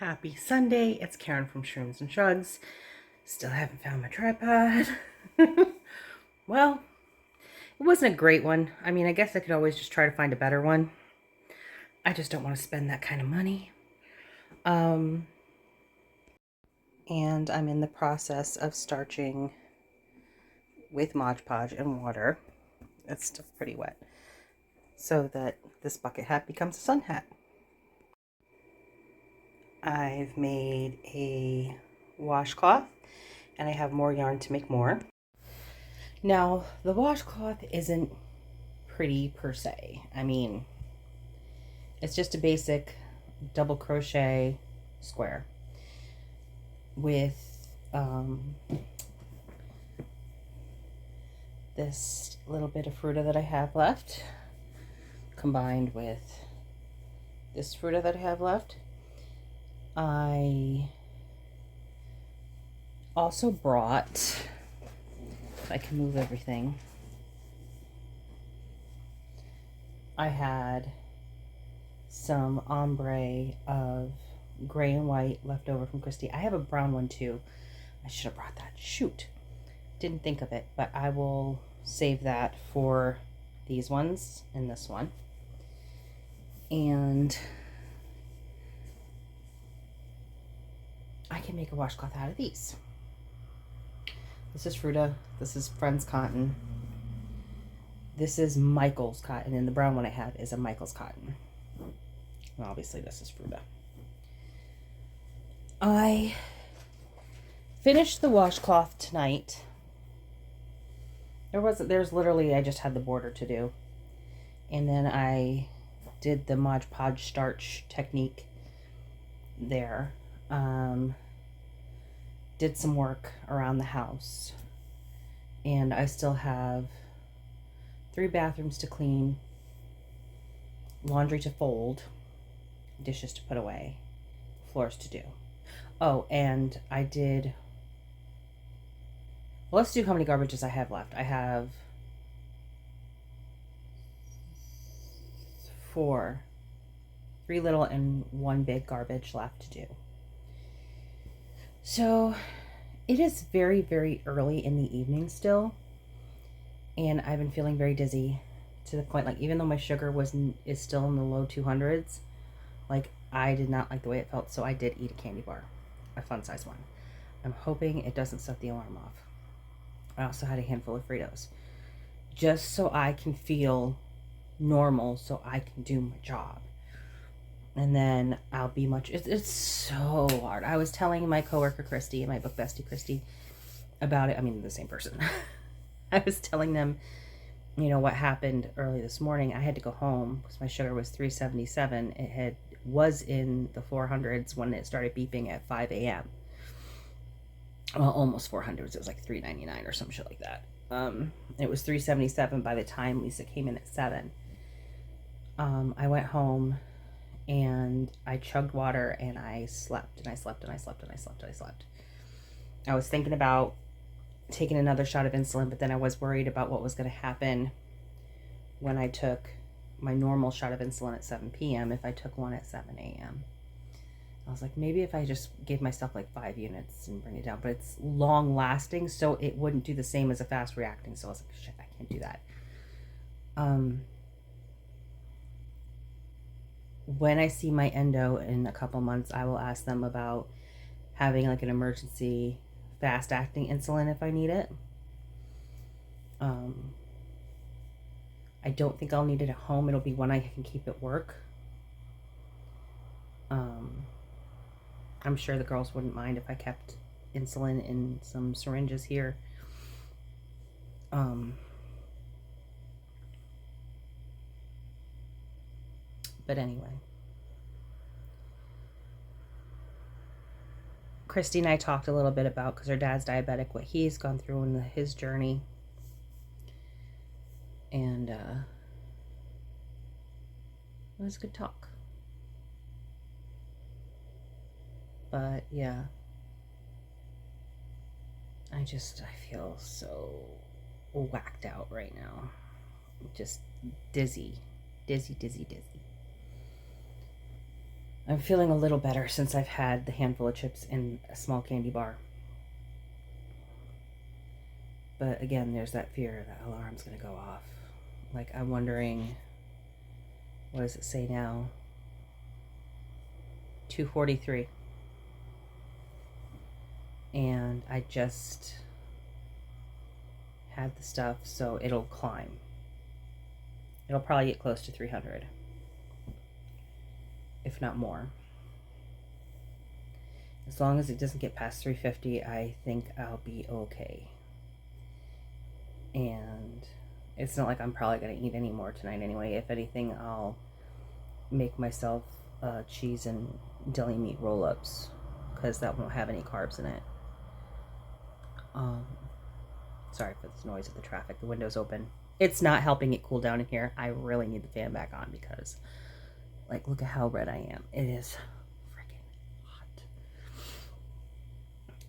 Happy Sunday. It's Karen from Shrooms and Shrugs. Still haven't found my tripod. Well, it wasn't a great one. I mean, I guess I could always just try to find a better one. I just don't want to spend that kind of money. And I'm in the process of starching with Mod Podge and water. It's still pretty wet. So that this bucket hat becomes a sun hat. I've made a washcloth and I have more yarn to make more. Now, the washcloth isn't pretty per se. I mean, it's just a basic double crochet square with this little bit of fruta that I have left combined with this fruta that I have left. I also brought, if I can move everything, I had some ombre of gray and white left over from Christy. I have a brown one too. I should have brought that. Shoot. Didn't think of it, but I will save that for these ones and this one. And I can make a washcloth out of these. This is Fruta. This is Friends Cotton. This is Michael's cotton, and the brown one I have is a Michael's cotton. And obviously this is Fruta. I finished the washcloth tonight. There's literally, I just had the border to do. And then I did the Mod Podge starch technique there. Did some work around the house. And I still have 3 bathrooms to clean, laundry to fold, dishes to put away, floors to do. Oh, and I did, well, let's do how many garbages I have left. I have 4, 3 little and 1 big garbage left to do. So it is very, very early in the evening still. And I've been feeling very dizzy to the point, like, even though my sugar is still in the low 200s, like, I did not like the way it felt, so I did eat a candy bar, a fun size one. I'm hoping it doesn't set the alarm off. I also had a handful of Fritos, just so I can feel normal, so I can do my job. And then I'll be it's so hard. I was telling my coworker Christy and my book bestie Christy about it. I mean, the same person. I was telling them, you know, what happened early this morning. I had to go home because my sugar was 377. It was in the 400s when it started beeping at 5 a.m. Well, almost 400s. It was like 399 or some shit like that. It was 377 by the time Lisa came in at 7. I went home and I chugged water and I slept and I slept and I slept and I slept and I slept. I was thinking about taking another shot of insulin, but then I was worried about what was going to happen when I took my normal shot of insulin at 7 p.m. if I took one at 7 a.m. I was like, maybe if I just gave myself like 5 units and bring it down, but it's long lasting, so it wouldn't do the same as a fast reacting. So I was like, shit, I can't do that. When I see my endo in a couple months, I will ask them about having like an emergency fast acting insulin if I need it. I don't think I'll need it at home. It'll be one I can keep at work. I'm sure the girls wouldn't mind if I kept insulin in some syringes here. But anyway, Christy and I talked a little bit about, because her dad's diabetic, what he's gone through in his journey. And it was a good talk. But yeah, I feel so whacked out right now. Just dizzy. I'm feeling a little better since I've had the handful of chips in a small candy bar. But again, there's that fear that alarm's going to go off. Like, I'm wondering, what does it say now? 2:43. And I just had the stuff, so it'll climb. It'll probably get close to 300, if not more. As long as it doesn't get past 350, I think I'll be okay. And it's not like I'm probably going to eat any more tonight anyway. If anything, I'll make myself cheese and deli meat roll-ups, because that won't have any carbs in it. Sorry for this noise of the traffic. The window's open. It's not helping it cool down in here. I really need the fan back on because, like, look at how red I am. It is freaking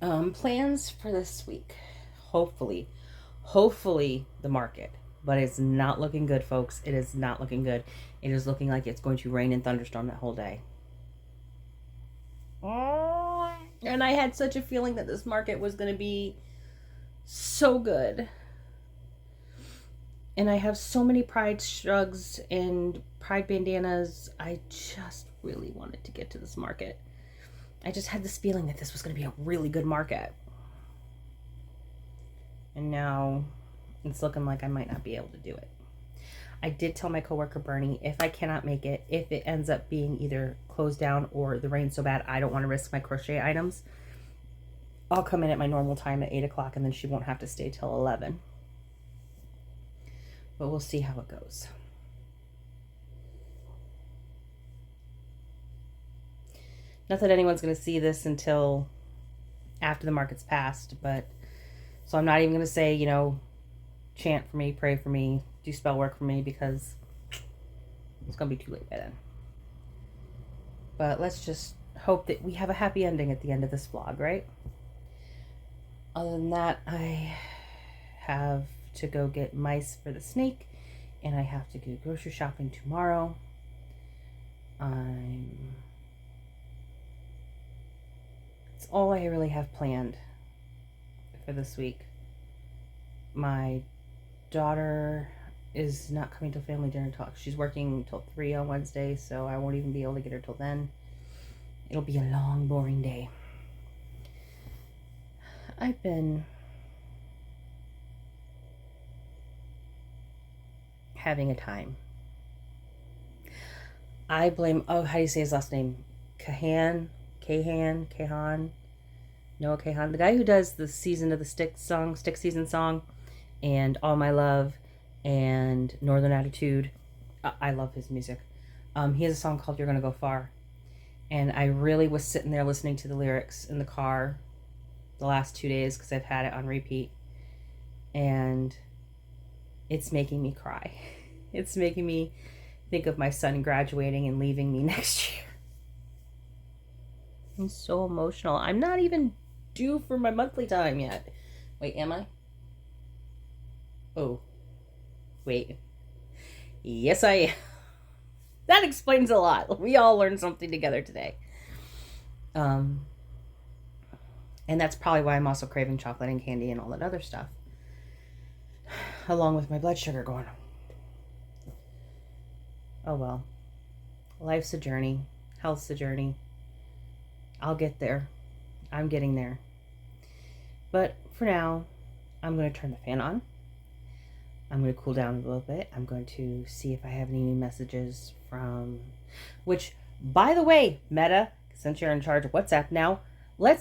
hot. Plans for this week. Hopefully the market. But it's not looking good, folks. It is not looking good. It is looking like it's going to rain and thunderstorm that whole day. And I had such a feeling that this market was going to be so good. And I have so many pride shrugs and pride bandanas. I just really wanted to get to this market. I just had this feeling that this was going to be a really good market. And now it's looking like I might not be able to do it. I did tell my coworker Bernie, if I cannot make it, if it ends up being either closed down or the rain's so bad I don't want to risk my crochet items, I'll come in at my normal time at 8 o'clock, and then she won't have to stay till 11. But we'll see how it goes. Not that anyone's going to see this until after the market's passed, but so I'm not even going to say, you know, chant for me, pray for me, do spell work for me, because it's going to be too late by then. But let's just hope that we have a happy ending at the end of this vlog, right? Other than that, I have to go get mice for the snake, and I have to go grocery shopping tomorrow. It's all I really have planned for this week. My daughter is not coming to family dinner talk. She's working till 3 on Wednesday, so I won't even be able to get her till then. It'll be a long, boring day. I've been having a time. I blame, how do you say his last name? Kahan, Noah Kahan, the guy who does the Season of the Stick Season song, and All My Love, and Northern Attitude. I love his music. He has a song called You're Gonna Go Far. And I really was sitting there listening to the lyrics in the car the last 2 days because I've had it on repeat. And it's making me cry. It's making me think of my son graduating and leaving me next year. I'm so emotional. I'm not even due for my monthly time yet. Wait, am I? Oh. Wait. Yes, I am. That explains a lot. We all learned something together today. And that's probably why I'm also craving chocolate and candy and all that other stuff. Along with my blood sugar going on. Oh well. Life's a journey. Health's a journey. I'll get there. I'm getting there. But for now, I'm going to turn the fan on. I'm going to cool down a little bit. I'm going to see if I have any new messages from... Which, by the way, Meta, since you're in charge of WhatsApp now, let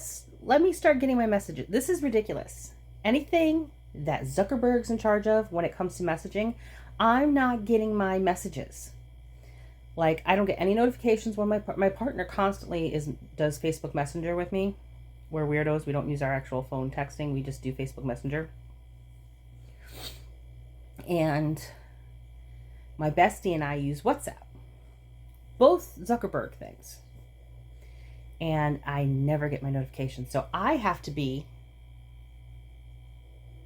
me start getting my messages. This is ridiculous. Anything that Zuckerberg's in charge of when it comes to messaging, I'm not getting my messages. Like, I don't get any notifications when my partner constantly does Facebook Messenger with me. We're weirdos. We don't use our actual phone texting. We just do Facebook Messenger. And my bestie and I use WhatsApp. Both Zuckerberg things. And I never get my notifications. So I have to be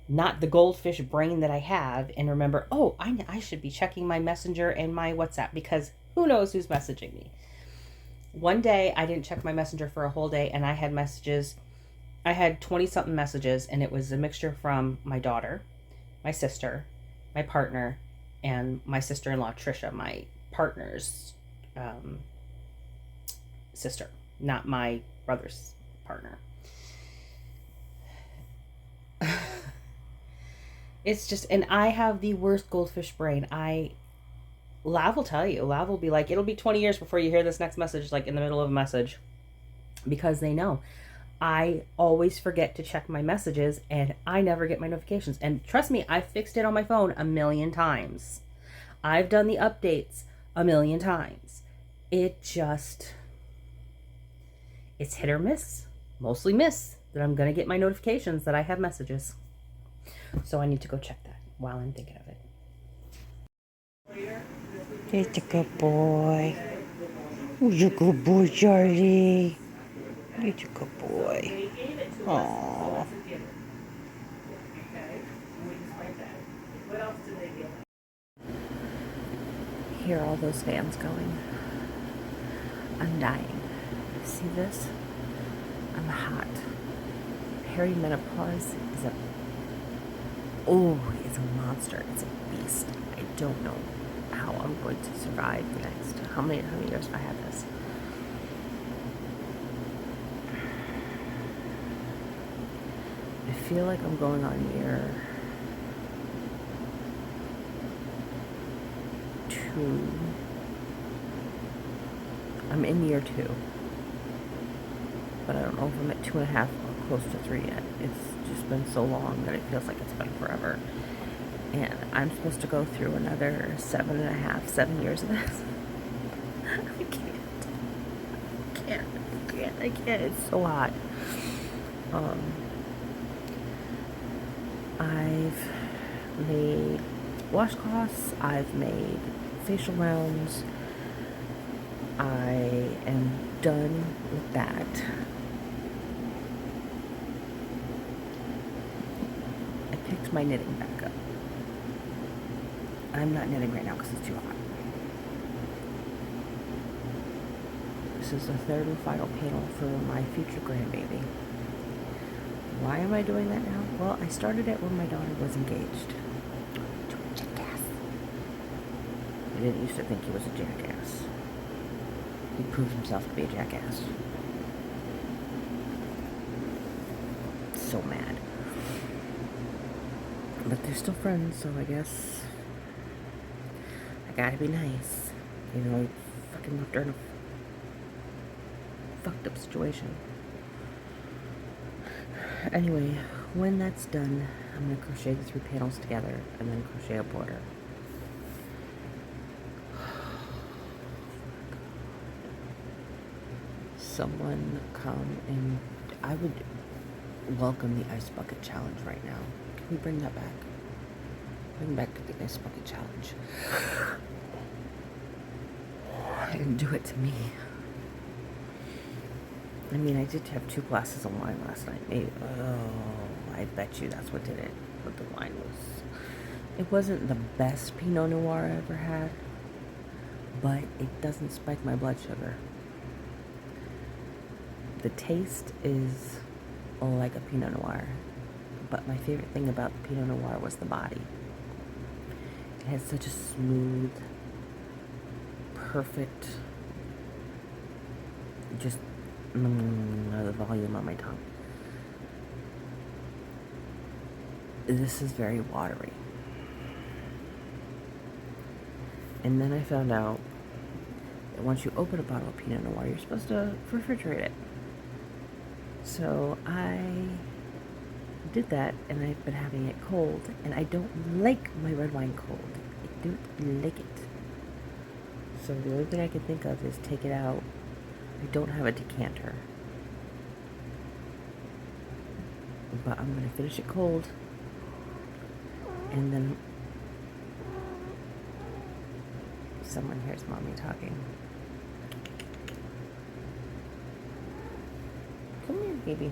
not the goldfish brain that I have and remember, oh, I should be checking my Messenger and my WhatsApp because who knows who's messaging me. One day I didn't check my messenger for a whole day, and I had messages. I had 20 something messages, and it was a mixture from my daughter, my sister, my partner, and my sister in law, Trisha, my partner's um, sister, not my brother's partner. It's just, and I have the worst goldfish brain. Lav will tell you. Lav will be like, it'll be 20 years before you hear this next message, like in the middle of a message, because they know. I always forget to check my messages, and I never get my notifications. And trust me, I've fixed it on my phone a million times. I've done the updates a million times. It's hit or miss. Mostly miss that I'm going to get my notifications that I have messages. So I need to go check that while I'm thinking of it. He's a good boy. Who's a good boy, Charlie? He's a good boy. Aww. Hear all those fans going. I'm dying. See this? I'm hot. Perimenopause is it's a monster. It's a beast. I don't know how I'm going to survive the next how many years have I had this. I feel like I'm going on year 2. I'm in year 2. But I don't know if I'm at 2.5 or close to 3 yet. It's just been so long that it feels like it's been forever. And I'm supposed to go through another 7 years of this. I can't. It's so hot. I've made washcloths. I've made facial rounds. I am done with that. I picked my knitting back up. I'm not knitting right now because it's too hot. This is the 3rd and final panel for my future grandbaby. Why am I doing that now? Well, I started it when my daughter was engaged to a jackass. I didn't used to think he was a jackass. He proved himself to be a jackass. So mad. But they're still friends, so I guess I gotta be nice. You know, he fucking left her in a fucked up situation. Anyway, when that's done, I'm gonna crochet the 3 panels together and then crochet a border. Someone come and I would welcome the ice bucket challenge right now. Can we bring that back? Bring back the ice bucket challenge. And do it to me. I mean, I did have 2 glasses of wine last night. Maybe, I bet you that's what did it. But the wine it wasn't the best Pinot Noir I ever had, but it doesn't spike my blood sugar. The taste is like a Pinot Noir, but my favorite thing about the Pinot Noir was the body. It had such a smooth, perfect, just the volume on my tongue. This is very watery. And then I found out that once you open a bottle of Pinot Noir, you're supposed to refrigerate it. So I did that, and I've been having it cold, and I don't like my red wine cold. I don't like it. So the only thing I can think of is take it out. I don't have a decanter, but I'm going to finish it cold, and then someone hears mommy talking. Come here, baby.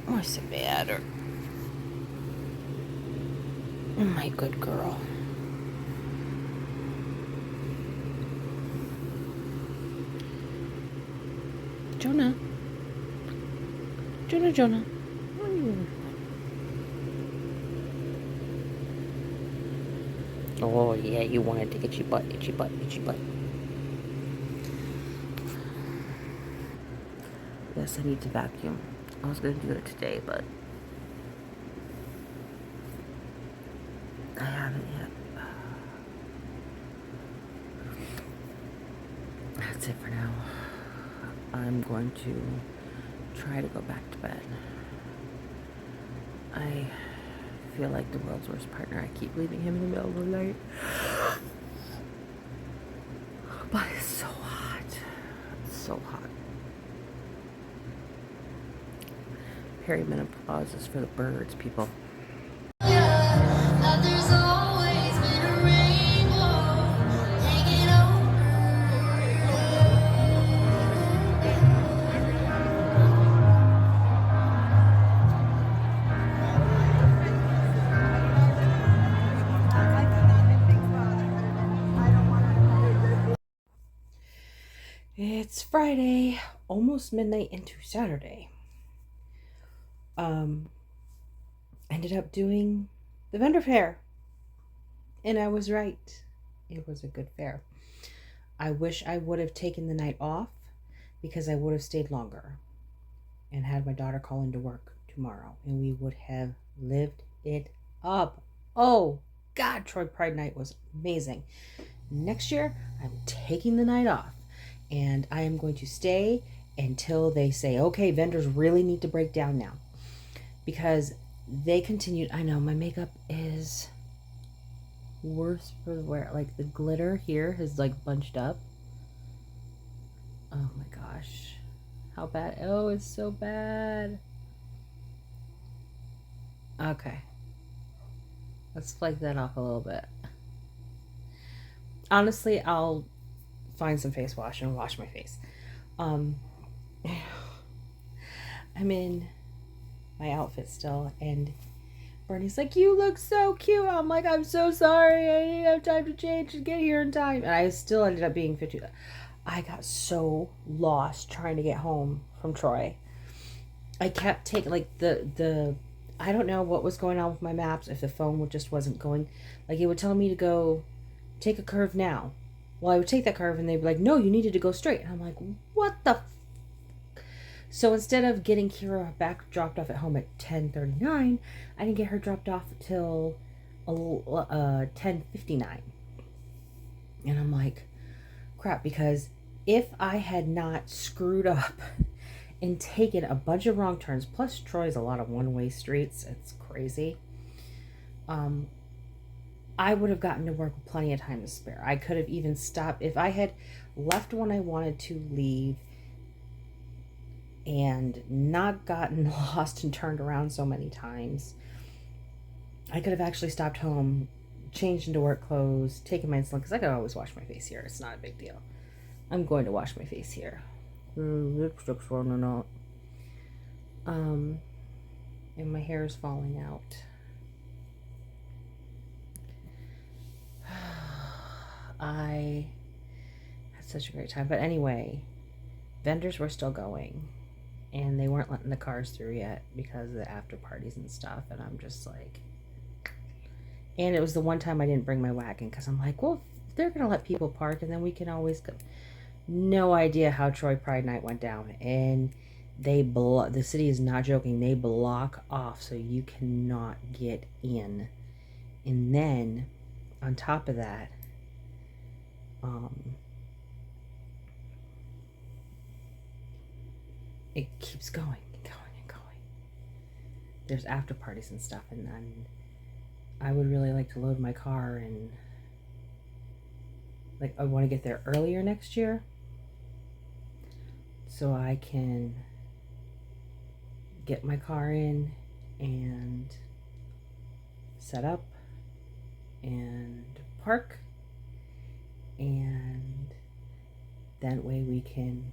What's the matter? My good girl. Jonah. Jonah. Oh, yeah, you wanted to get your butt. Yes, I need to vacuum. I was going to do it today, but I haven't yet. That's it for now. I'm going to try to go back to bed. I feel like the world's worst partner. I keep leaving him in the middle of the night. But it's so hot. It's so hot. Perimenopause is for the birds, people. It's Friday, almost midnight into Saturday. Ended up doing the vendor fair. And I was right. It was a good fair. I wish I would have taken the night off because I would have stayed longer and had my daughter call into work tomorrow and we would have lived it up. Oh, God, Troy Pride Night was amazing. Next year, I'm taking the night off and I am going to stay until they say, okay, vendors really need to break down now. Because they continued, I know my makeup is worse for the wear. Like the glitter here has like bunched up. Oh my gosh. How bad? Oh, it's so bad. Okay. Let's flake that off a little bit. Honestly, I'll find some face wash and wash my face. I'm in my outfit still and Bernie's like, you look so cute. I'm like, I'm so sorry. I didn't have time to change and get here in time. And I still ended up being 50. I got so lost trying to get home from Troy. I kept taking like the I don't know what was going on with my maps, if the phone just wasn't going. Like it would tell me to go take a curve now. Well, I would take that curve and they'd be like, no, you needed to go straight. And I'm like, what the So instead of getting Kira back dropped off at home at 10:39, I didn't get her dropped off till 10:59. And I'm like, crap, because if I had not screwed up and taken a bunch of wrong turns, plus Troy's a lot of one-way streets, it's crazy, I would have gotten to work with plenty of time to spare. I could have even stopped if I had left when I wanted to leave and not gotten lost and turned around so many times. I could have actually stopped home, changed into work clothes, taken my insulin, because I could always wash my face here. It's not a big deal. I'm going to wash my face here. Lipstick's running out. And my hair is falling out. I had such a great time. But anyway, vendors were still going. And they weren't letting the cars through yet because of the after parties and stuff. And I'm just like... And it was the one time I didn't bring my wagon because I'm like, well, they're going to let people park and then we can always go. No idea how Troy Pride Night went down. And the city is not joking. They block off so you cannot get in. And then on top of that, it keeps going and going and going. There's after parties and stuff, and then I would really like to load my car and like I want to get there earlier next year so I can get my car in and set up and park, and that way we can,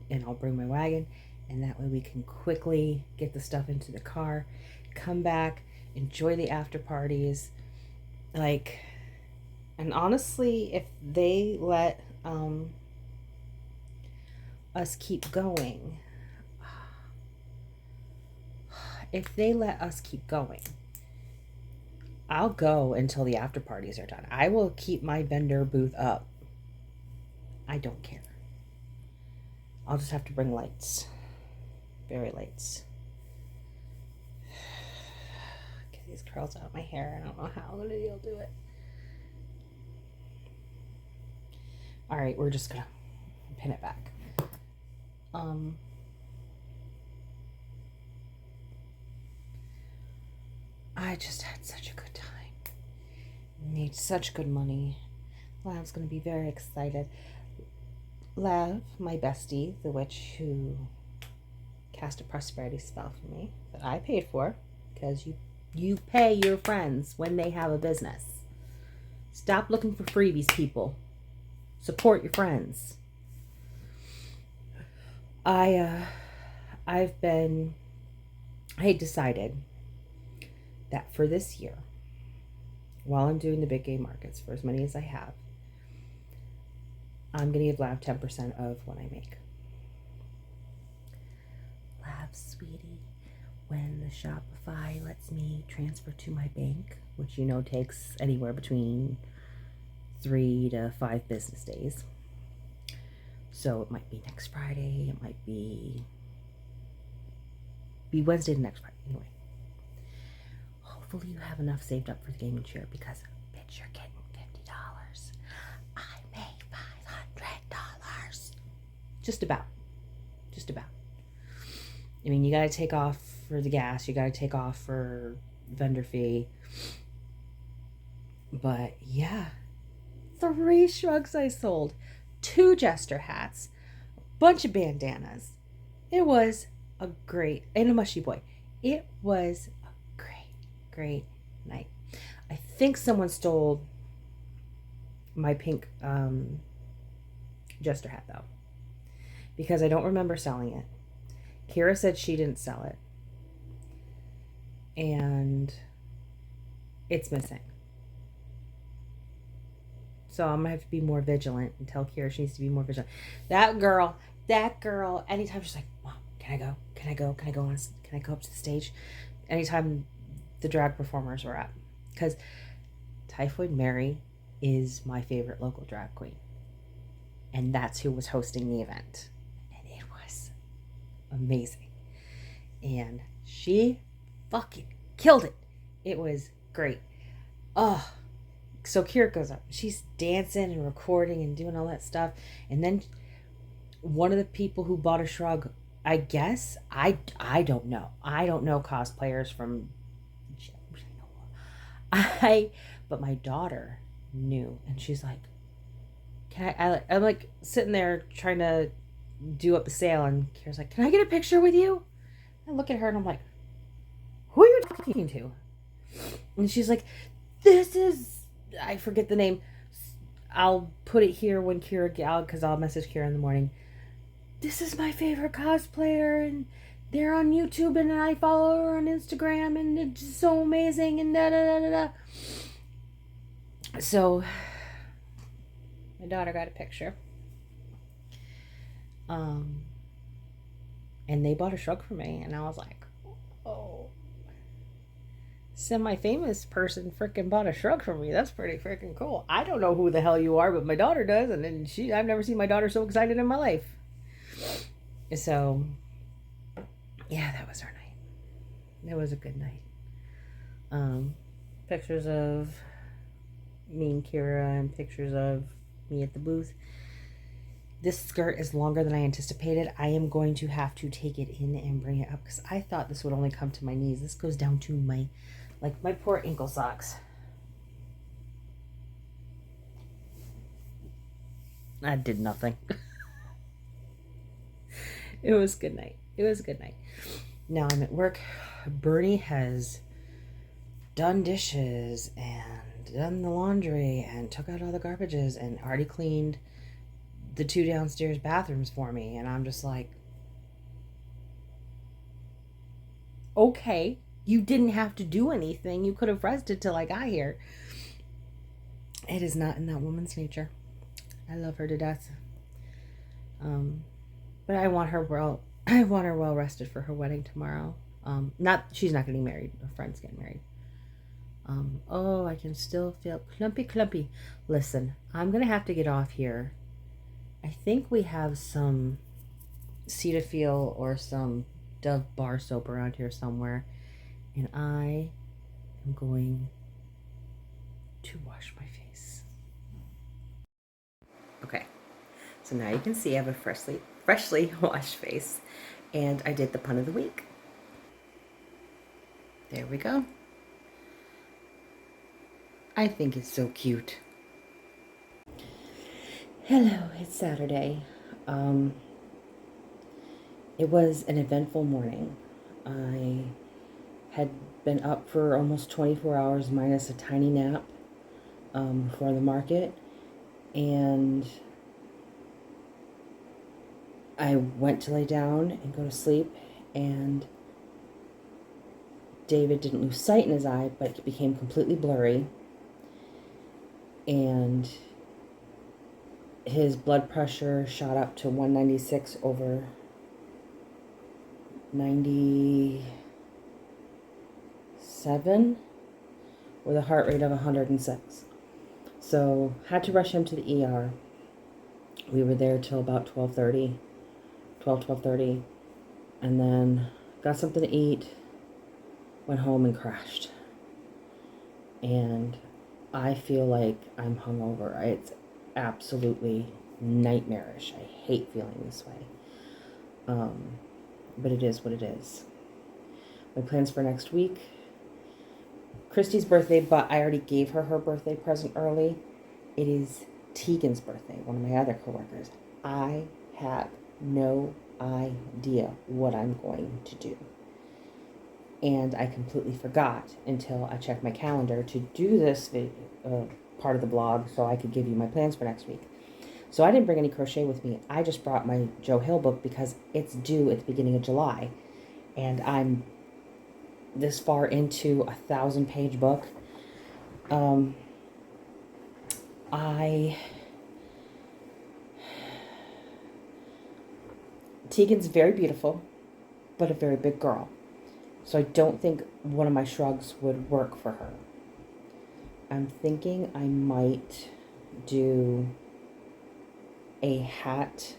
and I'll bring my wagon, and that way we can quickly get the stuff into the car, come back, enjoy the after parties, Like, and honestly, if they let us keep going, I'll go until the after parties are done. I will keep my vendor booth up. I don't care. I'll just have to bring lights. Fairy lights. Get these curls out of my hair. I don't know how I'm going to be able to do it. Alright, we're just going to pin it back. I just had such a good time. Made such good money. Lav's going to be very excited. Lav, my bestie, the witch who cast a prosperity spell for me that I paid for, because you pay your friends when they have a business. Stop looking for freebies, people. Support your friends. I decided that for this year, while I'm doing the big game markets, for as many as I have, I'm going to give Lav 10% of what I make. Lav, sweetie, when the Shopify lets me transfer to my bank, which you know takes anywhere between 3 to 5 business days. So it might be next Friday, it might be Wednesday to next Friday, anyway. Hopefully you have enough saved up for the gaming chair, because bitch, you're getting $50. I made $500. Just about. I mean, you gotta take off for the gas, you gotta take off for vendor fee. But yeah, 3 shrugs I sold, 2 jester hats, a bunch of bandanas. It was a great, and a mushy boy. It was a great night. I think someone stole my pink jester hat though, because I don't remember selling it. Kira said she didn't sell it, and it's missing. So I'm gonna have to be more vigilant and tell Kira she needs to be more vigilant. That girl, anytime she's like, Mom, can I go up to the stage? Anytime the drag performers were up, because Typhoid Mary is my favorite local drag queen, and that's who was hosting the event, and it was amazing, and she fucking killed it. It was great. So Kira goes up, she's dancing and recording and doing all that stuff, and then one of the people who bought a shrug, I guess, I don't know cosplayers from but my daughter knew, and she's like, I'm like sitting there trying to do up a sale, and Kira's like, can I get a picture with you? I look at her and I'm like, who are you talking to? And she's like, this is, I forget the name, I'll put it here when Kira, because I'll message Kira in the morning. This is my favorite cosplayer, and they're on YouTube, and I follow her on Instagram, and it's just so amazing, and da da da da da. So my daughter got a picture, and they bought a shrug for me, and I was like, oh, semi-famous person freaking bought a shrug for me. That's pretty freaking cool. I don't know who the hell you are, but my daughter does, and then I've never seen my daughter so excited in my life. So yeah, that was our night. It was a good night. Pictures of me and Kira, and pictures of me at the booth. This skirt is longer than I anticipated. I am going to have to take it in and bring it up, because I thought this would only come to my knees. This goes down to my poor ankle socks. I did nothing. It was a good night. Now I'm at work. Bernie has done dishes and done the laundry and took out all the garbages and already cleaned the 2 downstairs bathrooms for me. And I'm just like, okay, you didn't have to do anything. You could have rested till I got here. it is not in that woman's nature. I love her to death. But I want her well. I want her well rested for her wedding tomorrow. She's not getting married. Her friend's getting married. Oh, I can still feel clumpy. Listen, I'm gonna have to get off here. I think we have some Cetaphil or some Dove bar soap around here somewhere, and I am going to wash my face. Okay, so now you can see I have a freshly washed face, and I did the pun of the week. There we go. I think it's so cute. Hello, it's Saturday. It was an eventful morning. I had been up for almost 24 hours minus a tiny nap for the market, and I went to lay down and go to sleep, and David didn't lose sight in his eye, but it became completely blurry, and his blood pressure shot up to 196 over 97 with a heart rate of 106. So had to rush him to the ER. We were there till about 12:30, and then got something to eat, went home and crashed. And I feel like I'm hungover. It's absolutely nightmarish. I hate feeling this way. But it is what it is. My plans for next week. Christy's birthday, but I already gave her birthday present early. It is Tegan's birthday, one of my other coworkers. I have no idea what I'm going to do. And I completely forgot until I checked my calendar to do this part of the blog so I could give you my plans for next week. So I didn't bring any crochet with me. I just brought my Joe Hill book because it's due at the beginning of July. And I'm this far into a 1,000-page book. Tegan's very beautiful, but a very big girl. So I don't think one of my shrugs would work for her. I'm thinking I might do a hat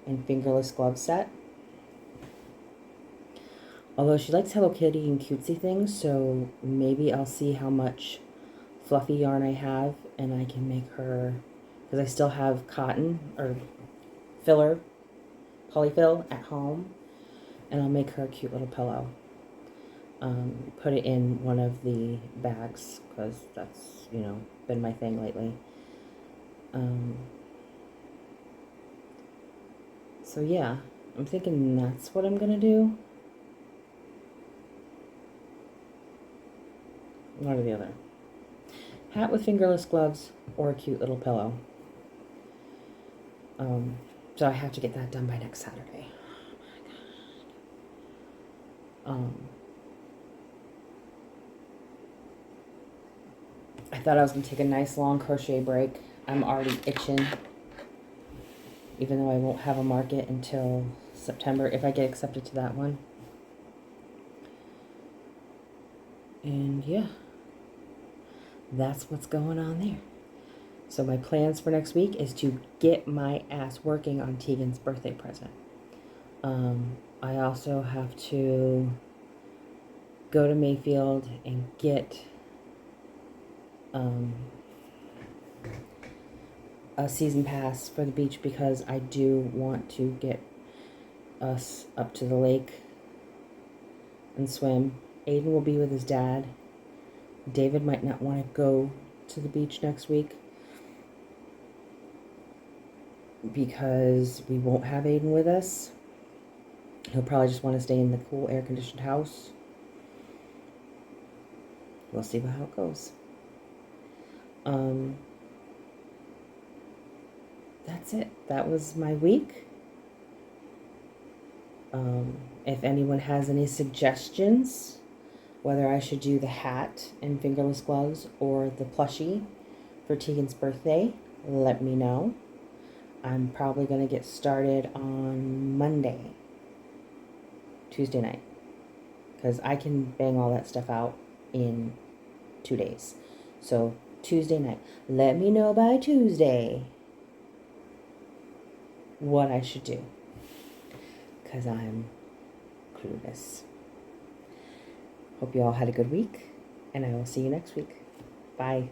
and fingerless glove set. Although she likes Hello Kitty and cutesy things, so maybe I'll see how much fluffy yarn I have, and I can make her, because I still have cotton or filler, polyfill at home, and I'll make her a cute little pillow. Put it in one of the bags, because that's, been my thing lately. So yeah, I'm thinking that's what I'm gonna do. One or the other. Hat with fingerless gloves or a cute little pillow. So I have to get that done by next Saturday. Oh my God. I thought I was going to take a nice long crochet break. I'm already itching. Even though I won't have a market until September if I get accepted to that one. And yeah, that's what's going on there. So my plans for next week is to get my ass working on Tegan's birthday present. I also have to go to Mayfield and get a season pass for the beach because I do want to get us up to the lake and swim. Aiden will be with his dad. David might not want to go to the beach next week because we won't have Aiden with us. He'll probably just want to stay in the cool air-conditioned house. We'll see how it goes. That's it. That was my week. If anyone has any suggestions, whether I should do the hat and fingerless gloves or the plushie for Tegan's birthday, let me know. I'm probably going to get started on Monday, Tuesday night, because I can bang all that stuff out in 2 days. So Tuesday night, let me know by Tuesday what I should do, because I'm clueless. Hope you all had a good week, and I will see you next week. Bye.